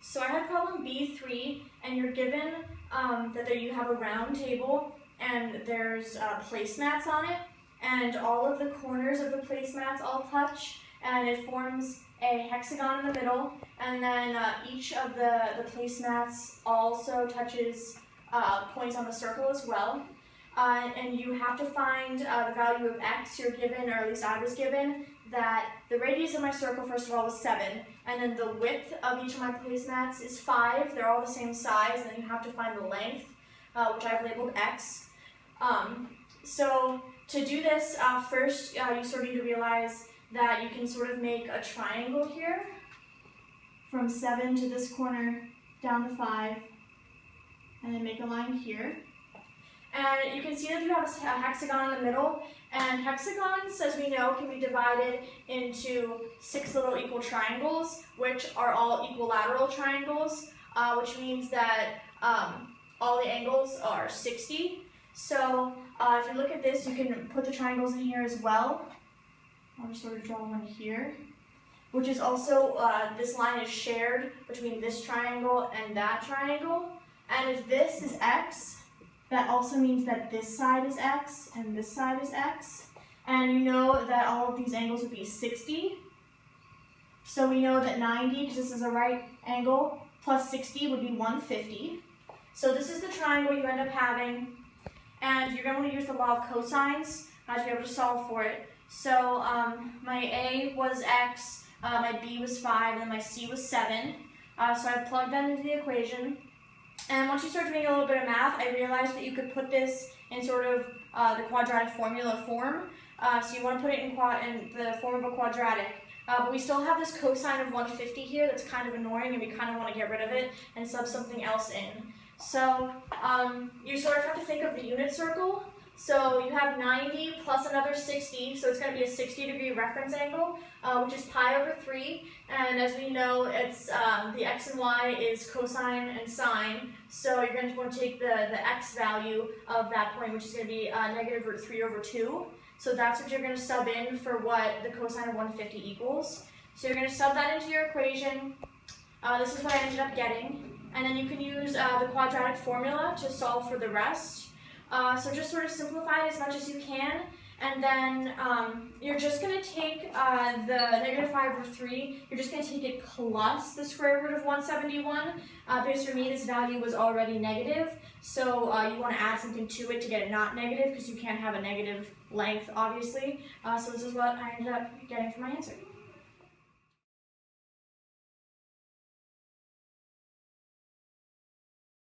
So I had problem B3, and you're given that you have a round table, and there's placemats on it, and all of the corners of the placemats all touch, and it forms a hexagon in the middle, and then each of the placemats also touches points on the circle as well. And you have to find the value of x. You're given, or at least I was given, that the radius of my circle, first of all, was 7, and then the width of each of my placemats is 5. They're all the same size, and then you have to find the length, which I've labeled x. So to do this, first you sort of need to realize that you can sort of make a triangle here from 7 to this corner down to 5, and then make a line here. And you can see that you have a hexagon in the middle, and hexagons, as we know, can be divided into 6 little equal triangles, which are all equilateral triangles, which means that all the angles are 60. So if you look at this, you can put the triangles in here as well. I'll just sort of draw one here, which is also, this line is shared between this triangle and that triangle. And if this is x, that also means that this side is x and this side is x. And you know that all of these angles would be 60. So we know that 90, because this is a right angle, plus 60 would be 150. So this is the triangle you end up having. And you're going to want to use the law of cosines to be able to solve for it. So my A was x, my B was 5, and my C was 7. So I plugged that into the equation. And once you start doing a little bit of math, I realized that you could put this in sort of the quadratic formula form. So you want to put it in the form of a quadratic. But we still have this cosine of 150 here that's kind of annoying, and we kind of want to get rid of it and sub something else in. So you sort of have to think of the unit circle. So you have 90 plus another 60, so it's going to be a 60-degree reference angle, which is pi over 3. And as we know, it's the x and y is cosine and sine. So you're going to want to take the x value of that point, which is going to be negative root 3 over 2. So that's what you're going to sub in for what the cosine of 150 equals. So you're going to sub that into your equation. This is what I ended up getting. And then you can use the quadratic formula to solve for the rest. So just sort of simplify it as much as you can, and then you're just going to take the negative 5 over 3, you're just going to take it plus the square root of 171, because for me this value was already negative, so you want to add something to it to get it not negative, because you can't have a negative length, obviously. So this is what I ended up getting for my answer.